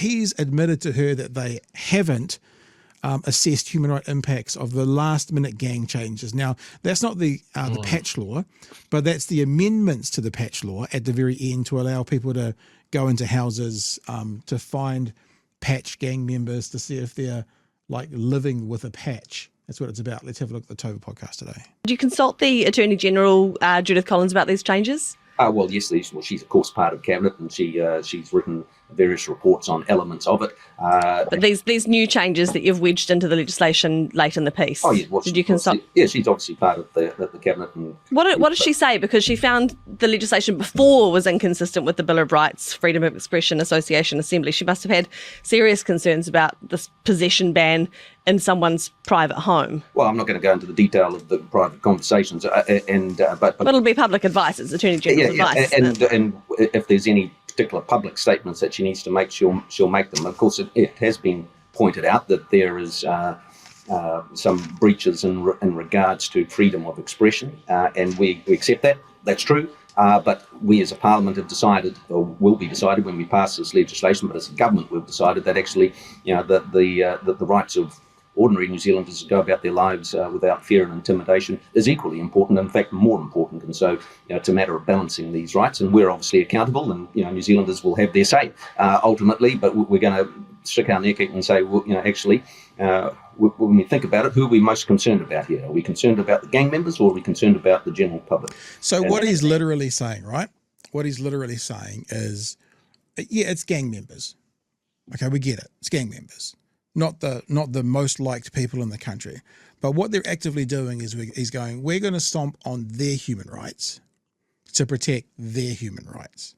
he's admitted to her that they haven't assessed human rights impacts of the last minute gang changes. Now, that's not the patch law, but that's the amendments to the patch law at the very end to allow people to go into houses to find patch gang members to see if they're like living with a patch. That's what it's about. Let's have a look at the Tova podcast today. Did you consult the Attorney General, Judith Collins, about these changes? Well, yes, she's of course part of cabinet, and she's written various reports on elements of it. But these new changes that you've wedged into the legislation late in the piece. Oh, yeah. Did you consult? Yeah, she's obviously part of the cabinet. And what did she say? Because she found the legislation before was inconsistent with the Bill of Rights, freedom of expression, association, assembly. She must have had serious concerns about this possession ban in someone's private home. Well, I'm not going to go into the detail of the private conversations, but it'll be public advice. It's Attorney General's advice. And if there's any particular public statements that she needs to make, she'll make them. Of course, it has been pointed out that there is some breaches in regards to freedom of expression, and we accept that. That's true. But we as a parliament have decided, or will be decided when we pass this legislation, but as a government we've decided that actually, the rights of ordinary New Zealanders to go about their lives without fear and intimidation is equally important, in fact more important. And so it's a matter of balancing these rights, and we're obviously accountable, and New Zealanders will have their say ultimately, but we're going to stick our neck out and say, well, actually, when we think about it, who are we most concerned about here? Are we concerned about the gang members, or are we concerned about the general public? So what he's literally saying, right? What he's literally saying is, yeah, it's gang members. Okay, we get it. It's gang members. Not the most liked people in the country. But what they're actively doing is he's going, we're going to stomp on their human rights to protect their human rights.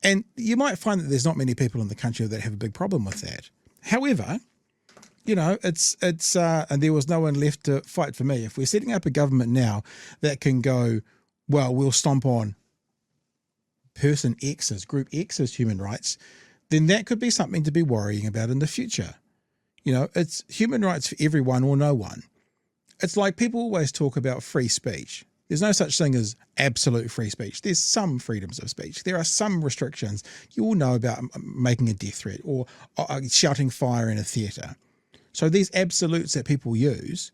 And you might find that there's not many people in the country that have a big problem with that. However, it's and there was no one left to fight for me. If we're setting up a government now that can go, well, we'll stomp on person X's, group X's human rights, then that could be something to be worrying about in the future. It's human rights for everyone or no one. It's like people always talk about free speech. There's no such thing as absolute free speech. There's some freedoms of speech. There are some restrictions. You all know about making a death threat or shouting fire in a theatre. So these absolutes that people use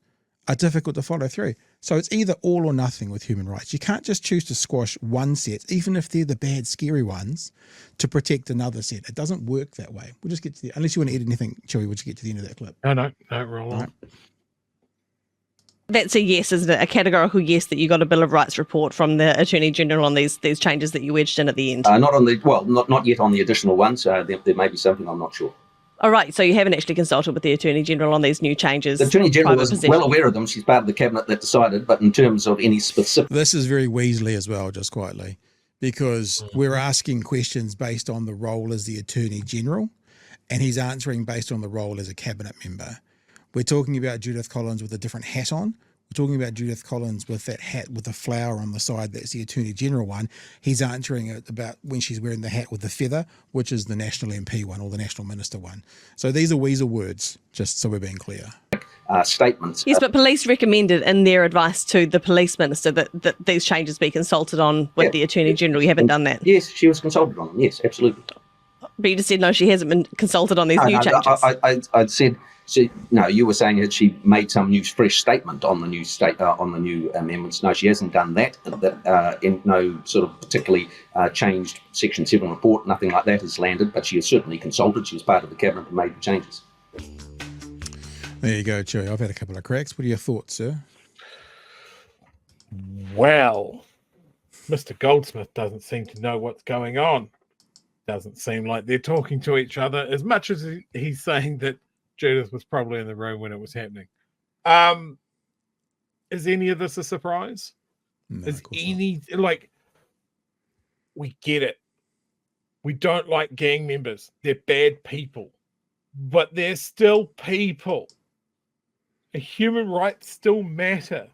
are difficult to follow through. So it's either all or nothing with human rights. You can't just choose to squash one set, even if they're the bad, scary ones, to protect another set. It doesn't work that way. We'll just get to unless you want to add anything, Chewy, we'll just get to the end of that clip. No, roll on. Right. That's a yes, isn't it? A categorical yes that you got a Bill of Rights report from the Attorney General on these changes that you wedged in at the end. Not yet on the additional ones. There may be something, I'm not sure. All right, so you haven't actually consulted with the Attorney General on these new changes? The Attorney General is well aware of them. She's part of the cabinet that decided, but in terms of any specific... This is very Weasley as well, just quietly, because we're asking questions based on the role as the Attorney General, and he's answering based on the role as a cabinet member. We're talking about Judith Collins with a different hat on. We're talking about Judith Collins with that hat with the flower on the side. That's the Attorney General one. He's answering it about when she's wearing the hat with the feather, which is the National MP one or the National Minister one. So these are weasel words, just so we're being clear. Statements. Yes, but police recommended in their advice to the police minister that these changes be consulted on with the Attorney General. You haven't done that? Yes, she was consulted on them. Yes, absolutely. But you just said, no, she hasn't been consulted on these new changes. I said... No, you were saying that she made some fresh statement on the new amendments. No, she hasn't done that. In no sort of particularly changed Section 7 report, nothing like that has landed, but she has certainly consulted. She was part of the cabinet and made the changes. There you go, Chewy. I've had a couple of cracks. What are your thoughts, sir? Well, Mr. Goldsmith doesn't seem to know what's going on. Doesn't seem like they're talking to each other as much as he's saying that Judith was probably in the room when it was happening. Is any of this a surprise? No, is any not. We get it. We don't like gang members. They're bad people. But they're still people. And human rights still matter.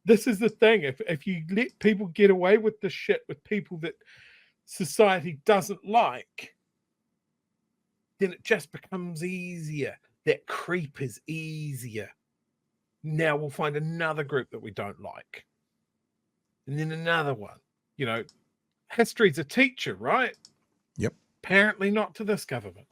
This is the thing. If you let people get away with this shit with people that society doesn't like, then it just becomes easier. That creep is easier. Now we'll find another group that we don't like. And then another one. History's a teacher, right? Yep. Apparently not to this government.